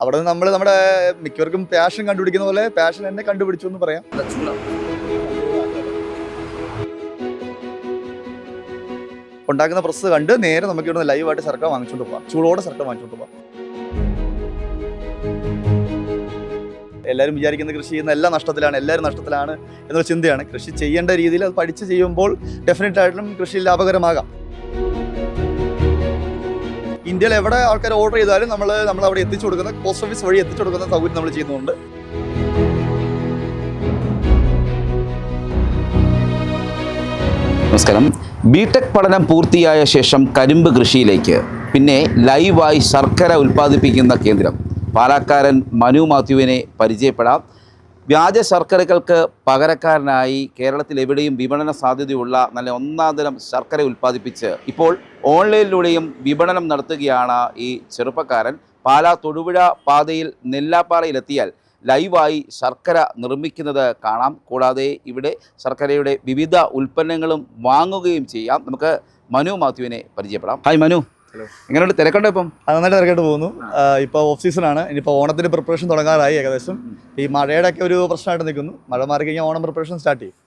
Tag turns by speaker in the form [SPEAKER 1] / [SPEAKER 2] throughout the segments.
[SPEAKER 1] അവിടെ നമ്മൾ നമ്മുടെ മിക്കവർക്കും പാഷൻ കണ്ടുപിടിക്കുന്ന പോലെ പാഷൻ എന്നെ കണ്ടുപിടിച്ചു എന്ന് പറയാം. ഉണ്ടാക്കുന്ന പ്രസ് കണ്ട് നേരെ നമുക്ക് ഇവിടെ ലൈവായിട്ട് സർക്കാർ വാങ്ങിച്ചുകൊണ്ട് പോകാം. ചൂടോടെ സർക്കാർ വാങ്ങിച്ചുകൊണ്ട് പോകാം. എല്ലാവരും വിചാരിക്കുന്ന കൃഷി ചെയ്യുന്ന എല്ലാ നഷ്ടത്തിലാണ്, എല്ലാവരും നഷ്ടത്തിലാണ് എന്നൊരു ചിന്തയാണ്. കൃഷി ചെയ്യേണ്ട രീതിയിൽ അത് പഠിച്ച് ചെയ്യുമ്പോൾ ഡെഫിനറ്റ് ആയിട്ടും കൃഷി ലാഭകരമാകാം. ഇന്ത്യയിൽ എവിടെ ആൾക്കാർ ഓർഡർ ചെയ്താലും നമ്മൾ അവിടെ എത്തിച്ചു കൊടുക്കുന്ന പോസ്റ്റ് ഓഫീസ് വഴി എത്തിച്ചു കൊടുക്കുന്ന സൗകര്യം നമ്മൾ ചെയ്യുന്നുണ്ട്.
[SPEAKER 2] നമസ്കാരം. ബിടെക് പഠനം പൂർത്തിയായ ശേഷം കരിമ്പ് കൃഷിയിലേക്ക്, പിന്നെ ലൈവായി ശർക്കര ഉൽപ്പാദിപ്പിക്കുന്ന കേന്ദ്രം പാലക്കാരൻ മനു മാത്യുവിനെ പരിചയപ്പെടാം. വ്യാജ ശർക്കരകൾക്ക് പകരക്കാരനായി കേരളത്തിൽ എവിടെയും വിപണന സാധ്യതയുള്ള നല്ല ഒന്നാന്തരം ശർക്കര ഉൽപ്പാദിപ്പിച്ച് ഇപ്പോൾ ഓൺലൈനിലൂടെയും വിപണനം നടത്തുകയാണ് ഈ ചെറുപ്പക്കാരൻ. പാലാ തൊടുപുഴ പാതയിൽ നെല്ലാപ്പാറയിലെത്തിയാൽ ലൈവായി ശർക്കര നിർമ്മിക്കുന്നത് കാണാം. കൂടാതെ ഇവിടെ ശർക്കരയുടെ വിവിധ ഉൽപ്പന്നങ്ങളും വാങ്ങുകയും ചെയ്യാം. നമുക്ക് മനു മാത്യുവിനെ പരിചയപ്പെടാം. ഹായ് മനു.
[SPEAKER 1] ഹലോ.
[SPEAKER 2] എങ്ങനെയുണ്ട്? തിരക്കുണ്ടോ? ഇപ്പം
[SPEAKER 1] നന്നായിട്ട് തിരക്കായിട്ട് പോകുന്നു. ഇപ്പോൾ ഓഫ് സീസണാണ്. ഇനിയിപ്പോൾ ഓണത്തിൻ്റെ പ്രിപ്പറേഷൻ തുടങ്ങാറായി ഏകദേശം. ഈ മഴയുടെ ഒക്കെ ഒരു പ്രശ്നമായിട്ട് നിൽക്കുന്നു. മഴ മാറി കഴിഞ്ഞാൽ ഓണം പ്രിപ്പറേഷൻ സ്റ്റാർട്ട് ചെയ്യും.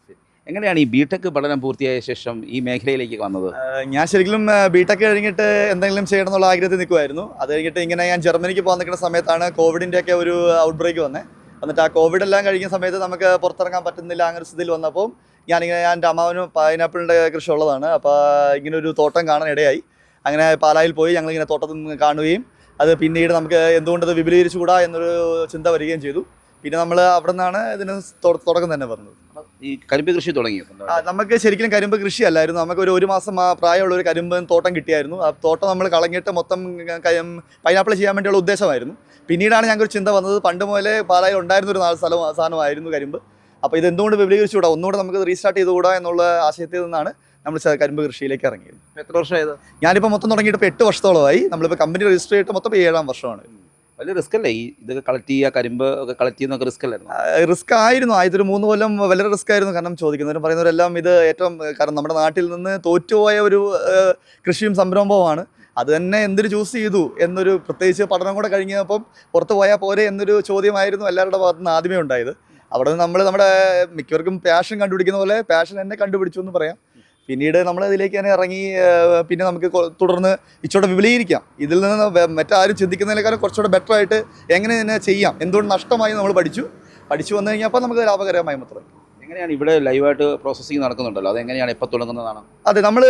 [SPEAKER 2] എങ്ങനെയാണ് ഈ ബിടെക് പഠനം പൂർത്തിയായ ശേഷം ഈ മേഖലയിലേക്ക് വന്നത്?
[SPEAKER 1] ഞാൻ ശരിക്കും ബിടെക് കഴിഞ്ഞിട്ട് എന്തെങ്കിലും ചെയ്യണം എന്നുള്ള ആഗ്രഹത്തിൽ നിൽക്കുമായിരുന്നു. അത് കഴിഞ്ഞിട്ട് ഇങ്ങനെ ഞാൻ ജർമ്മനിക്ക് പോകാൻ നിൽക്കുന്ന സമയത്താണ് കോവിഡിൻ്റെ ഒക്കെ ഒരു ഔട്ട് ബ്രേക്ക് വന്നത്. എന്നിട്ട് ആ കോവിഡ് എല്ലാം കഴിക്കുന്ന സമയത്ത് നമുക്ക് പുറത്തിറങ്ങാൻ പറ്റുന്നില്ല. അങ്ങനെ സ്ഥിതിയിൽ വന്നപ്പോൾ ഞാൻ എൻ്റെ അമ്മാവനും പൈനാപ്പിളിൻ്റെ കൃഷി ഉള്ളതാണ്. അപ്പോൾ ഇങ്ങനെ ഒരു തോട്ടം കാണാൻ ഇടയായി. അങ്ങനെ പാലായിൽ പോയി ഞങ്ങളിങ്ങനെ തോട്ടത്തിൽ നിന്ന് കാണുകയും അത് പിന്നീട് നമുക്ക് എന്തുകൊണ്ടത് വിപുലീകരിച്ചുകൂടാ എന്നൊരു ചിന്ത വരികയും ചെയ്തു. പിന്നെ നമ്മൾ അവിടെ നിന്നാണ് ഇതിന് തുടക്കം തന്നെ പറഞ്ഞത്.
[SPEAKER 2] ഈ കരിമ്പ് കൃഷി തുടങ്ങിയത്
[SPEAKER 1] നമുക്ക് ശരിക്കും കരിമ്പ് കൃഷി അല്ലായിരുന്നു. നമുക്ക് ഒരു മാസം പ്രായമുള്ള ഒരു കരിമ്പ് തോട്ടം കിട്ടിയായിരുന്നു. ആ തോട്ടം നമ്മൾ കളഞ്ഞിട്ട് മൊത്തം പൈനാപ്പിൾ ചെയ്യാൻ വേണ്ടിയുള്ള ഉദ്ദേശമായിരുന്നു. പിന്നീടാണ് ഞങ്ങൾക്കൊരു ചിന്ത വന്നത്, പണ്ട് മുതലേ പാലായിൽ ഉണ്ടായിരുന്ന ഒരു സാധനമായിരുന്നു കരിമ്പ്. അപ്പോൾ ഇത് എന്തുകൊണ്ട് വിപുലീകരിച്ചുകൂടാ, ഒന്നുകൂടെ നമുക്ക് റീസ്റ്റാർട്ട് ചെയ്തുകൂടാ എന്നുള്ള ആശയത്തിൽ നിന്നാണ് നമ്മൾ കരിമ്പ് കൃഷിയിലേക്ക് ഇറങ്ങിയത്.
[SPEAKER 2] എത്ര വർഷമായത്?
[SPEAKER 1] ഞാനിപ്പോൾ മൊത്തം തുടങ്ങിയിട്ട് ഇപ്പോൾ 8 വർഷത്തോളമായി. നമ്മളിപ്പോൾ കമ്പനി രജിസ്റ്റർ ചെയ്തിട്ട് മൊത്തം 7ാം വർഷമാണ്.
[SPEAKER 2] വലിയ റിസ്ക് അല്ലേ ഈ ഇതൊക്കെ കളക്ട് ചെയ്യുക, കരിമ്പ് ഒക്കെ കളക്ട് ചെയ്യുന്നൊക്കെ റിസ്ക് അല്ലായിരുന്നു?
[SPEAKER 1] റിസ്ക് ആയിരുന്നു. ആദ്യത്തെ 3 കൊല്ലം വളരെ റിസ്ക് ആയിരുന്നു. കാരണം ചോദിക്കുന്നവരും പറയുന്നവരെല്ലാം ഇത് ഏറ്റവും കാരണം നമ്മുടെ നാട്ടിൽ നിന്ന് തോറ്റുപോയ ഒരു കൃഷിയും സംരംഭവുമാണ്. അത് തന്നെ എന്തിനു ചൂസ് ചെയ്തു എന്നൊരു, പ്രത്യേകിച്ച് പഠനം കൂടെ കഴിഞ്ഞപ്പം പുറത്ത് പോയാൽ പോരെ എന്നൊരു ചോദ്യമായിരുന്നു എല്ലാവരുടെ ഭാഗത്തു നിന്ന് ആദ്യമേ ഉണ്ടായത്. അവിടെ നിന്ന് നമ്മുടെ മിക്കവർക്കും പാഷൻ കണ്ടുപിടിക്കുന്ന പോലെ പാഷൻ എന്നെ കണ്ടുപിടിച്ചു എന്ന് പറയാം. പിന്നീട് നമ്മൾ ഇതിലേക്ക് തന്നെ ഇറങ്ങി. പിന്നെ നമുക്ക് തുടർന്ന് ഇച്ചോടെ വിപുലീകരിക്കാം. ഇതിൽ നിന്ന് മറ്റാരും ചിന്തിക്കുന്നതിനേക്കാളും കുറച്ചുകൂടെ ബെറ്റർ ആയിട്ട് എങ്ങനെ തന്നെ ചെയ്യാം, എന്തുകൊണ്ട് നഷ്ടമായി നമ്മൾ പഠിച്ചു വന്നു കഴിഞ്ഞപ്പോൾ നമുക്ക് ലാഭകരമായി മാത്രം.
[SPEAKER 2] എങ്ങനെയാണ് ഇവിടെ ലൈവായിട്ട് പ്രോസസ്സിങ് നടക്കുന്നുണ്ടല്ലോ, അതെങ്ങനെയാണ് എപ്പോൾ തുടങ്ങുന്നതാണ്?
[SPEAKER 1] അതെ, നമ്മൾ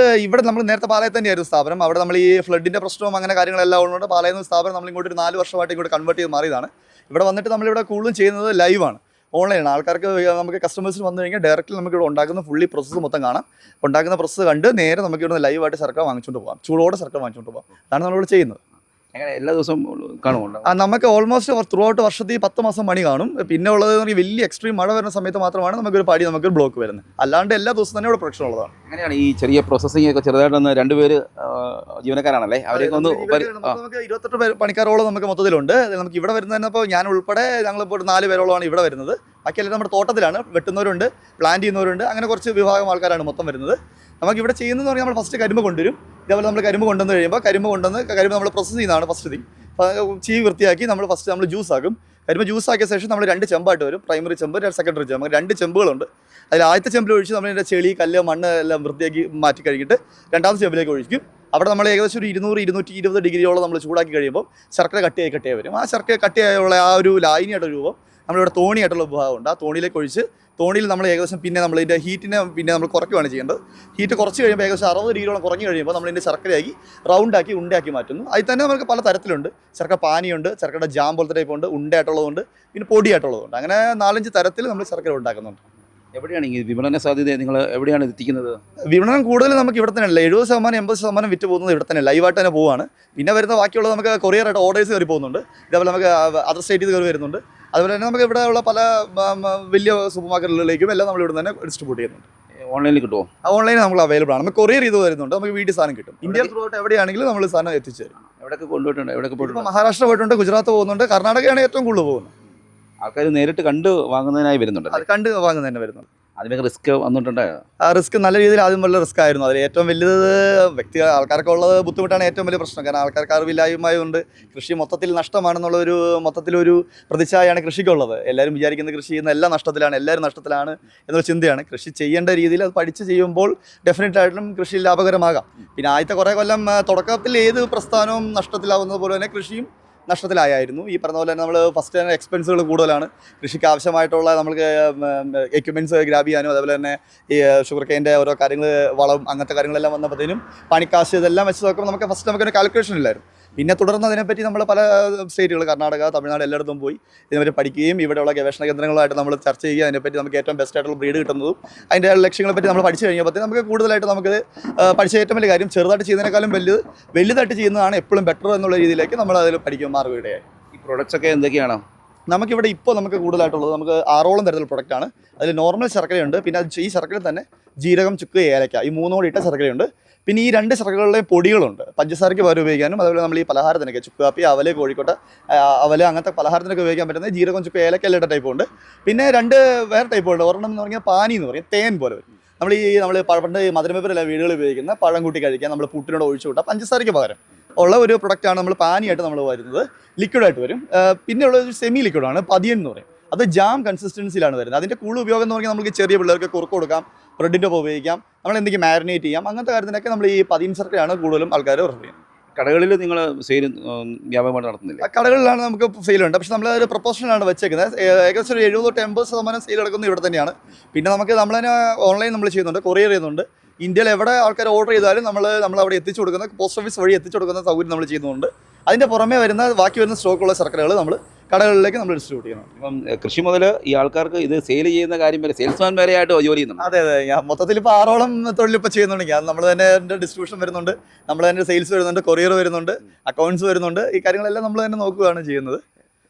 [SPEAKER 1] നേരത്തെ പാലായിൽ തന്നെയായിരുന്നു സ്ഥാപനം. അവിടെ നമ്മൾ ഈ ഫ്ലഡിൻ്റെ പ്രശ്നവും അങ്ങനെ കാര്യങ്ങളെല്ലാം ഉള്ളതുകൊണ്ട് പാലായിൽ നിന്ന് സ്ഥാപനം നമ്മൾ ഇങ്ങോട്ട് ഒരു 4 വർഷമായിട്ട് ഇങ്ങോട്ട് കൺവേർട്ട് ചെയ്ത് മാറിയതാണ്. ഇവിടെ വന്നിട്ട് നമ്മളിവിടെ കൂടുതലും ചെയ്യുന്നത് ലൈവാണ്, ഓൺലൈനാണ്. ആൾക്കാർക്ക് നമുക്ക് കസ്റ്റമേഴ്സിന് വന്നു കഴിഞ്ഞാൽ ഡയറക്റ്റ്ലി നമുക്ക് ഇവിടെ ഉണ്ടാക്കുന്ന ഫുള്ളി പ്രോസസ്സ് മൊത്തം കാണാം. ഉണ്ടാക്കുന്ന പ്രോസസ്സ് കണ്ട് നേരെ നമുക്ക് ഇവിടെ ലൈവായിട്ട് സർക്കാർ വാങ്ങിച്ചുകൊണ്ട് പോകാം. ചൂടോടെ സർക്കാർ വാങ്ങിച്ചുകൊണ്ട് പോകാം. അതാണ് നമ്മളിവിടെ ചെയ്യുന്നത്.
[SPEAKER 2] അങ്ങനെ എല്ലാ ദിവസവും കാണുമോ?
[SPEAKER 1] നമുക്ക് ഓൾമോസ്റ്റ് ത്രൂ ഔട്ട് വർഷത്തിൽ 10 മാസം പണി കാണും. പിന്നെ ഉള്ളത് വലിയ എക്സ്ട്രീം മഴ വരുന്ന സമയത്ത് മാത്രമാണ് നമുക്കൊരു ബ്ലോക്ക് വരുന്നത്. അല്ലാണ്ട് എല്ലാ ദിവസവും തന്നെ ഇവിടെ പ്രൊഡക്ഷൻ ഉള്ളതാണ്.
[SPEAKER 2] അങ്ങനെയാണ് ഈ ചെറിയ പ്രോസസ്സിംഗ് ഒക്കെ ചെറുതായിട്ടൊന്ന് 2 പേര് ജീവനക്കാരാണല്ലേ, അവരെയൊക്കെ ഒന്ന്
[SPEAKER 1] നമുക്ക് 28 പണിക്കാരോളം നമുക്ക് മൊത്തത്തിലുണ്ട്. നമുക്ക് ഇവിടെ വരുന്നതിനപ്പോൾ ഞാൻ ഉൾപ്പെടെ ഞങ്ങളിപ്പോൾ 4 പേരോളമാണ് ഇവിടെ വരുന്നത്. ബാക്കിയെല്ലാം നമ്മുടെ തോട്ടത്തിലാണ്. വെട്ടുന്നവരുണ്ട്, പ്ലാൻ ചെയ്യുന്നവരുണ്ട്, അങ്ങനെ കുറച്ച് വിഭാഗം ആൾക്കാരാണ് മൊത്തം വരുന്നത്. നമുക്ക് ഇവിടെ ചെയ്യുന്നതെന്ന് പറഞ്ഞാൽ നമ്മൾ ഫസ്റ്റ് കരിമ്പ് കൊണ്ടുവരും. ഇതേപോലെ നമ്മൾ കരിമ്പ് കൊണ്ടുവന്ന് കഴിയുമ്പോൾ കരിമ്പ് നമ്മൾ പ്രോസസ്സ് ചെയ്യുന്നതാണ് ഫസ്റ്റ് തിങ്. ചീ വൃത്തിയാക്കി നമ്മൾ ജ്യൂസ് ആക്കും. കരിമ്പ് ജ്യൂസ് ആക്കിയ ശേഷം നമ്മൾ 2 ചെമ്പായിട്ട് വരും. പ്രൈമറി ചെമ്പ്, സെക്കൻഡറി ചെമ്പ്, അങ്ങനെ 2 ചെമ്പുകളുണ്ട്. അതിൽ ആദ്യത്തെ ചെമ്പിൽ ഒഴിച്ച് നമ്മളിതിൻ്റെ ചെളി, കല്ല്, മണ്ണ് എല്ലാം വൃത്തിയാക്കി മാറ്റി കഴിഞ്ഞിട്ട് രണ്ടാമത്തെ ചെമ്പിലേക്ക് ഒഴിക്കും. അവിടെ നമ്മൾ ഏകദേശം ഒരു 200-220 ഡിഗ്രിയോളം നമ്മൾ ചൂടാക്കി കഴിയുമ്പോൾ ശർക്കര കട്ടിയായി വരും. ആ ശർക്കര കട്ടിയായുള്ള ആ ഒരു ലായനിയായിട്ടുള്ള രൂപം നമ്മളിവിടെ തോണിയായിട്ടുള്ള വിഭാഗമുണ്ട്. ആ തോണിയിലേക്ക് ഒഴിച്ച് തോണിയിൽ നമ്മൾ ഏകദേശം പിന്നെ നമ്മളിതിൻ്റെ ഹീറ്റിനെ പിന്നെ നമ്മൾ കുറയ്ക്കുകയാണ് ചെയ്യേണ്ടത്. ഹീറ്റ് കുറച്ച് കഴിയുമ്പോൾ ഏകദേശം 60 ഡിഗ്രിയോളം കുറഞ്ഞ് കഴിയുമ്പോൾ നമ്മളിതിൻ്റെ ശർക്കരയാക്കി റൗണ്ടാക്കി ഉണ്ടയാക്കി മാറ്റുന്നു. അതിൽ തന്നെ നമുക്ക് പല തരത്തിലുണ്ട്. ശർക്കര പാനിയുണ്ട്, ശർക്കരയുടെ ജാം പോലത്തെ ടൈപ്പ് ഉണ്ട്, ഉണ്ടയായിട്ടുള്ളതുണ്ട്, പിന്നെ പൊടിയായിട്ടുള്ളതുണ്ട്. അങ്ങനെ 4-5 തരത്തിൽ നമ്മൾ ശർക്കര ഉണ്ടാക്കുന്നുണ്ട്.
[SPEAKER 2] എവിടെയാണ് ഈ വിപണന സാധ്യത, നിങ്ങൾ എവിടെയാണ് എത്തിക്കുന്നത്?
[SPEAKER 1] വിപണനം കൂടുതൽ നമുക്ക് ഇവിടെ തന്നെ അല്ല. 70%-80% വിറ്റ് പോകുന്നത് ഇവിടെ തന്നെ ലൈവായിട്ട് തന്നെ പോവുകയാണ്. പിന്നെ വരുന്ന ബാക്കിയുള്ളത് നമുക്ക് കൊറിയറായിട്ട് ഓർഡേഴ്സ് കയറി പോകുന്നുണ്ട്. ഇതേപോലെ നമുക്ക് അതർ സ്റ്റേറ്റിൽ നിന്ന് കയറി വരുന്നുണ്ട്. അതുപോലെ തന്നെ നമുക്ക് ഇവിടെ ഉള്ള പല വലിയ സൂപ്പർ മാർക്കറ്റുകളിലേക്കും എല്ലാം നമ്മൾ ഇവിടെ തന്നെ ഡിസ്ട്രിബ്യൂട്ട് ചെയ്യുന്നുണ്ട്.
[SPEAKER 2] ഓൺലൈനിൽ കിട്ടുമോ?
[SPEAKER 1] ഓൺലൈനിൽ നമ്മൾ അവൈലബിൾ ആണ്. നമുക്ക് കൊറിയർ ചെയ്ത് വരുന്നുണ്ട്. നമുക്ക് വീട്ടിൽ സാധനം കിട്ടും. ഇന്ത്യയിൽ ത്രൂ ഔട്ട് എവിടെയാണെങ്കിലും നമ്മൾ സാധനം എത്തിച്ചു തരും.
[SPEAKER 2] എവിടെയൊക്കെ കൊണ്ടുപോയിട്ടുണ്ട്? എവിടെയൊക്കെ പോയിട്ടുണ്ട്?
[SPEAKER 1] മഹാരാഷ്ട്ര പോയിട്ടുണ്ട്, ഗുജറാത്ത് പോകുന്നുണ്ട്, കർണാടകയാണ് ഏറ്റവും കൂടുതൽ പോകുന്നത്.
[SPEAKER 2] ആൾക്കാർ നേരിട്ട് കണ്ട് വാങ്ങുന്നതിനായി വരുന്നുണ്ട്.
[SPEAKER 1] അത് കണ്ട് വാങ്ങുന്നതന്നെ വരുന്നുണ്ട്.
[SPEAKER 2] അതിനൊക്കെ റിസ്ക് വന്നിട്ടുണ്ടായോ?
[SPEAKER 1] ആ റിസ്ക് നല്ല രീതിയിൽ ആദ്യം വളരെ റിസ്ക് ആയിരുന്നു. അതിൽ ഏറ്റവും വലുത് ആൾക്കാർക്ക് ഉള്ളത് ബുദ്ധിമുട്ടാണ് ഏറ്റവും വലിയ പ്രശ്നം. കാരണം ആൾക്കാർക്ക് അറിവില്ലായ്മയുണ്ട്. കൃഷി മൊത്തത്തിൽ നഷ്ടമാണെന്നുള്ളൊരു മൊത്തത്തിലൊരു പ്രതിച്ഛായയാണ് കൃഷിക്കുള്ളത്. എല്ലാവരും വിചാരിക്കുന്ന കൃഷി ചെയ്യുന്ന എല്ലാം നഷ്ടത്തിലാണ്, എല്ലാവരും നഷ്ടത്തിലാണ് എന്നുള്ള ചിന്തയാണ്. കൃഷി ചെയ്യേണ്ട രീതിയിൽ അത് പഠിച്ച് ചെയ്യുമ്പോൾ ഡെഫിനറ്റായിട്ടും കൃഷി ലാഭകരമാകാം. പിന്നെ ആദ്യത്തെ കുറേ കൊല്ലം തുടക്കത്തിൽ ഏത് പ്രസ്ഥാനവും നഷ്ടത്തിലാവുന്നത് പോലെ തന്നെ കൃഷിയും നഷ്ടത്തിലായിരുന്നു. ഈ പറഞ്ഞ പോലെ തന്നെ നമ്മൾ ഫസ്റ്റ് തന്നെ എക്സ്പെൻസുകൾ കൂടുതലാണ്. കൃഷിക്ക് ആവശ്യമായിട്ടുള്ള നമുക്ക് എക്യുപ്മെൻറ്റ്സ് ഗ്രാബ് ചെയ്യാനും അതേപോലെ തന്നെ ഈ ഷുഗർ കെയിൻ്റെ ഓരോ കാര്യങ്ങൾ വളം അങ്ങനത്തെ കാര്യങ്ങളെല്ലാം വന്നപ്പോഴത്തേനും പണിക്കാശ് ഇതെല്ലാം വെച്ച് നോക്കുമ്പോൾ നമുക്കൊരു കാൽക്കുലേഷൻ ഇല്ലായിരുന്നു. പിന്നെ തുടർന്ന് അതിനെപ്പറ്റി നമ്മൾ പല സ്റ്റേറ്റുകൾ കർണാടക, തമിഴ്നാട് എല്ലായിടത്തും പോയി ഇതിനെപ്പറ്റി പഠിക്കുകയും ഇവിടെയുള്ള ഗവേഷണ കേന്ദ്രങ്ങളുമായിട്ട് നമ്മൾ ചർച്ച ചെയ്യുക. അതിനെപ്പറ്റി നമുക്ക് ഏറ്റവും ബെസ്റ്റ് ആയിട്ടുള്ള ബ്രീഡ് കിട്ടുന്നതും അതിൻ്റെ ലക്ഷ്യങ്ങളെ പറ്റി നമ്മൾ പഠിച്ചു കഴിഞ്ഞപ്പോൾ നമുക്ക് കൂടുതലായിട്ട് നമുക്ക് പഠിച്ച ഏറ്റവും വലിയ കാര്യം ചെറുതായിട്ട് ചെയ്യുന്നതിനേക്കാളും വലുതായിട്ട് ചെയ്യുന്നതാണ് എപ്പോഴും ബെറ്റർ എന്നുള്ള രീതിയിലേക്ക് നമ്മൾ അതിൽ പഠിക്കും മാറുകയായി.
[SPEAKER 2] ഈ പ്രൊഡക്ട്സ് ഒക്കെ എന്തൊക്കെയാണ്?
[SPEAKER 1] നമുക്കിവിടെ ഇപ്പോൾ നമുക്ക് കൂടുതലായിട്ടുള്ളത് നമുക്ക് 6ഓളം തരത്തിലുള്ള പ്രൊഡക്റ്റാണ്. അതിൽ നോർമൽ ശർക്കരയുണ്ട്, പിന്നെ ഈ ശർക്കരയിൽ തന്നെ ജീരകം, ചുക്ക്, ഏലക്ക ഈ 3 കൂടി ഇട്ട ശർക്കരയുണ്ട്. പിന്നെ ഈ 2 ശർക്കരകളിലെയും പൊടികളുണ്ട്. പഞ്ചസാരയ്ക്ക് പകരം ഉപയോഗിക്കാനും അതുപോലെ നമ്മൾ ഈ പലഹാരത്തിനൊക്കെ ചുക്ക് കാപ്പി, അവല്, കോഴിക്കോട്ട് അവല് അങ്ങനത്തെ പലഹാരത്തിനൊക്കെ ഉപയോഗിക്കാൻ പറ്റുന്ന ജീരകം, ചുക്ക്, ഏലക്ക എല്ലാം ഇട്ട ടൈപ്പുണ്ട്. പിന്നെ 2 വേറെ ടൈപ്പുണ്ട്. ഒരെണ്ണം എന്ന് പറഞ്ഞാൽ പാനി എന്ന് പറയും, തേൻ പോലെ വരും. നമ്മൾ പണ്ട് മധുരമേപ്പരല്ല വീടുകളിൽ ഉപയോഗിക്കുന്ന പഴം കൂട്ടി കഴിക്കാൻ നമ്മൾ പുട്ടിനോട് ഒഴിച്ചു വിട്ടാൽ പഞ്ചസാരയ്ക്ക് പകരം ഉള്ള ഒരു പ്രൊഡക്റ്റാണ് നമ്മൾ പാനിയായിട്ട് നമ്മൾ വരുന്നത്. ലിക്വിഡായിട്ട് വരും. പിന്നെ ഉള്ള ഒരു സെമി ലിക്വിഡാണ് പതിയൻ എന്ന് പറയും. അത് ജാം കൺസിസ്റ്റൻസിയിലാണ് വരുന്നത്. അതിൻ്റെ കൂടുതൽ ഉപയോഗം എന്ന് പറഞ്ഞാൽ നമുക്ക് ചെറിയ പിള്ളേർക്ക് കുറുക്ക് കൊടുക്കാം, ബ്രെഡിൻ്റെ ഒപ്പം ഉപയോഗിക്കാം, നമ്മൾ എന്തെങ്കിലും മാരിനേറ്റ് ചെയ്യാം. അങ്ങനത്തെ കാര്യത്തിനൊക്കെ നമ്മൾ ഈ പതിയൻ ശർക്കരയാണ് കൂടുതലും ആൾക്കാർ പ്രിഫർ ചെയ്യുന്നത്.
[SPEAKER 2] കടകളിൽ നിങ്ങൾ സെയിൽ വ്യാപകമായിട്ട് നടത്തുന്നില്ല?
[SPEAKER 1] കടകളിലാണ് നമുക്ക് സെയിലുണ്ട്, പക്ഷേ നമ്മൾ ഒരു പ്രൊപ്പോഷനിലാണ് വെച്ചേക്കുന്നത്. ഏകദേശം ഒരു 70-80% സെയിൽ നടക്കുന്നത് ഇവിടെ തന്നെയാണ്. പിന്നെ നമ്മൾ തന്നെ ഓൺലൈൻ നമ്മൾ ചെയ്യുന്നുണ്ട്, കൊറിയർ ചെയ്യുന്നുണ്ട്. ഇന്ത്യയിൽ എവിടെ ആൾക്കാർ ഓർഡർ ചെയ്താലും നമ്മൾ അവിടെ എത്തിച്ചു കൊടുക്കുന്ന പോസ്റ്റ് ഓഫീസ് വഴി എത്തിച്ചു കൊടുക്കുന്ന സൗകര്യം നമ്മൾ ചെയ്യുന്നുണ്ട്. അതിൻ്റെ പുറമേ ബാക്കി വരുന്ന സ്റ്റോക്കുള്ള ശർക്കരകൾ നമ്മൾ കടകളിലേക്ക് നമ്മൾ ഡിസ്ട്രിബ്യൂട്ട് ചെയ്യണം.
[SPEAKER 2] ഇപ്പം കൃഷി മുതൽ ഈ ആൾക്കാർക്ക് ഇത് സെയിൽ ചെയ്യുന്ന കാര്യം വരെ സെയിൽസ്മാൻ വരെ ആയിട്ട് ജോലി ചെയ്യുന്നുണ്ട്.
[SPEAKER 1] അതെ, ഞാൻ മൊത്തത്തിൽ ഇപ്പോൾ 6ഓളം തൊഴിലിപ്പോൾ ചെയ്യുന്നുണ്ടെങ്കിൽ അത് നമ്മൾ തന്നെ ഡിസ്ട്രിബ്യൂഷൻ വരുന്നുണ്ട്, നമ്മൾ തന്നെ സെയിൽസ് വരുന്നുണ്ട്, കൊറിയർ വരുന്നുണ്ട്, അക്കൗണ്ട്സ് വരുന്നുണ്ട്. ഈ കാര്യങ്ങളെല്ലാം നമ്മൾ തന്നെ നോക്കുകയാണ് ചെയ്യുന്നത്.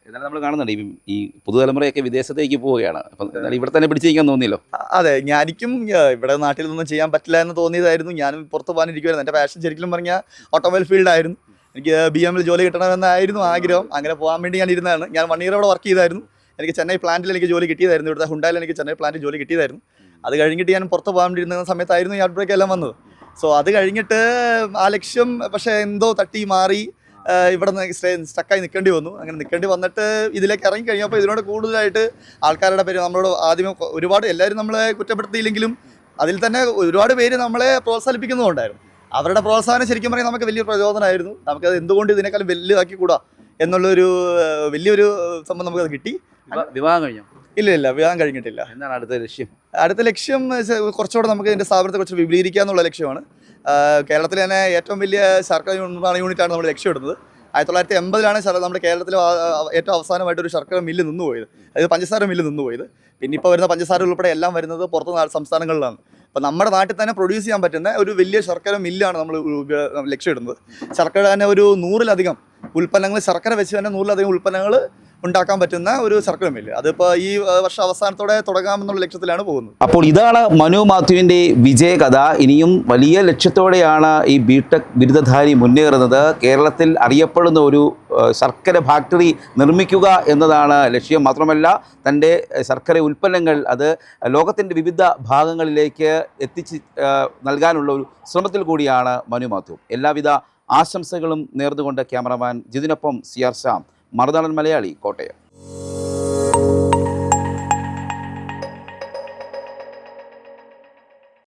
[SPEAKER 2] എന്നാലും നമ്മൾ കാണുന്നുണ്ട് ഈ പുതുതലമുറയൊക്കെ വിദേശത്തേക്ക് പോവുകയാണ്. അപ്പം എന്നാൽ ഇവിടെ തന്നെ പിടിച്ചിരിക്കാൻ തോന്നിയല്ലോ?
[SPEAKER 1] അതെ, ഞാനിക്കും ഇവിടെ നാട്ടിൽ നിന്നും ചെയ്യാൻ പറ്റില്ല എന്ന് തോന്നിയതായിരുന്നു. ഞാനും പുറത്ത് പോകാനിരിക്കുമായിരുന്നു. എൻ്റെ പാഷൻ ശരിക്കും പറഞ്ഞാൽ ഓട്ടോമൊബൈൽ ഫീൽഡായിരുന്നു. എനിക്ക് BMൽ ജോലി കിട്ടണമെന്നായിരുന്നു ആഗ്രഹം. അങ്ങനെ പോകാൻ വേണ്ടി ഞാൻ ഇരുന്നതാണ്. ഞാൻ 1 ഇയർ അവിടെ വർക്ക് ചെയ്തായിരുന്നു. എനിക്ക് ചെന്നൈ പ്ലാന്റിൽ എനിക്ക് ജോലി കിട്ടിയതായിരുന്നു. ഇവിടുത്തെ ഹുണ്ടായിൽ എനിക്ക് ചെന്നൈ പ്ലാന്റിൽ ജോലി കിട്ടിയതായിരുന്നു. അത് കഴിഞ്ഞിട്ട് ഞാൻ പുറത്ത് പോകാൻ വേണ്ടി ഇരുന്ന സമയത്തായിരുന്നു ഈ ഔട്ട് ബ്രേക്ക് എല്ലാം വന്നത്. സോ അത് കഴിഞ്ഞിട്ട് ആ ലക്ഷ്യം പക്ഷേ എന്തോ തട്ടി മാറി ഇവിടെ നിന്ന് സ്റ്റക്കായി നിൽക്കേണ്ടി വന്നു. അങ്ങനെ നിൽക്കേണ്ടി വന്നിട്ട് ഇതിലേക്ക് ഇറങ്ങി കഴിഞ്ഞപ്പോൾ ഇതിനോട് കൂടുതലായിട്ട് ആൾക്കാരുടെ പേര് നമ്മളോട് ആദ്യമേ ഒരുപാട് എല്ലാവരും നമ്മളെ കുറ്റപ്പെടുത്തിയില്ലെങ്കിലും അതിൽ തന്നെ ഒരുപാട് പേര് നമ്മളെ പ്രോത്സാഹിപ്പിക്കുന്നുണ്ടായിരുന്നു. അവരുടെ പ്രോത്സാഹനം ശരിക്കും പറഞ്ഞാൽ നമുക്ക് വലിയ പ്രചോദനമായിരുന്നു. നമുക്കത് എന്തുകൊണ്ട് ഇതിനേക്കാളും വലുതാക്കി കൂടാ എന്നുള്ളൊരു വലിയൊരു സംഭവം നമുക്കത് കിട്ടി.
[SPEAKER 2] വിവാഹം കഴിഞ്ഞോ?
[SPEAKER 1] ഇല്ല, വിവാഹം കഴിഞ്ഞിട്ടില്ല.
[SPEAKER 2] എന്താണ് അടുത്ത ലക്ഷ്യം?
[SPEAKER 1] അടുത്ത ലക്ഷ്യം കുറച്ചുകൂടെ നമുക്ക് ഇതിൻ്റെ സ്ഥാപനത്തെ കുറിച്ച് വിപുലീകരിക്കുക എന്നുള്ള ലക്ഷ്യമാണ്. കേരളത്തിൽ തന്നെ ഏറ്റവും വലിയ ശർക്കര നിർമ്മാണ യൂണിറ്റാണ് നമ്മൾ ലക്ഷ്യമിടുന്നത്. 1980-ലാണ് നമ്മുടെ കേരളത്തിൽ ഏറ്റവും അവസാനമായിട്ടൊരു ശർക്കര മില്ല് നിന്നുപോയത്, അതായത് പഞ്ചസാര മില്ല് നിന്നുപോയത്. പിന്നെ ഇപ്പോൾ വരുന്ന പഞ്ചസാര ഉൾപ്പെടെ എല്ലാം വരുന്നത് പുറത്ത് സംസ്ഥാനങ്ങളിലാണ്. അപ്പോൾ നമ്മുടെ നാട്ടിൽ തന്നെ പ്രൊഡ്യൂസ് ചെയ്യാൻ പറ്റുന്ന ഒരു വലിയ ശർക്കര മില്ലാണ് നമ്മൾ ലക്ഷ്യമിടുന്നത്. ശർക്കര തന്നെ ഒരു 100-ലധികം ഉൽപ്പന്നങ്ങൾ, ശർക്കര വെച്ച് തന്നെ 100-ലധികം ഉൽപ്പന്നങ്ങൾ ഉണ്ടാക്കാൻ പറ്റുന്ന ഒരു ശർക്കര മില്ല്. അതിപ്പോൾ ഈ വർഷം അവസാനത്തോടെ തുടങ്ങാമെന്നുള്ള ലക്ഷ്യത്തിലാണ് പോകുന്നത്.
[SPEAKER 2] അപ്പോൾ ഇതാണ് മനു മാത്യുവിൻ്റെ വിജയകഥ. ഇനിയും വലിയ ലക്ഷ്യത്തോടെയാണ് ഈ ബിടെക് ബിരുദധാരി മുന്നേറുന്നത്. കേരളത്തിൽ അറിയപ്പെടുന്ന ഒരു ശർക്കര ഫാക്ടറി നിർമ്മിക്കുക എന്നതാണ് ലക്ഷ്യം. മാത്രമല്ല തൻ്റെ ശർക്കര ഉൽപ്പന്നങ്ങൾ അത് ലോകത്തിൻ്റെ വിവിധ ഭാഗങ്ങളിലേക്ക് എത്തിച്ച് നൽകാനുള്ള ഒരു ശ്രമത്തിൽ കൂടിയാണ് മനു മാത്യു. എല്ലാവിധ ആശംസകളും നേർന്നുകൊണ്ട് ക്യാമറമാൻ ജിതിനൊപ്പം CR ശ്യാം, മറുനാടൻ മലയാളി, കോട്ടയം.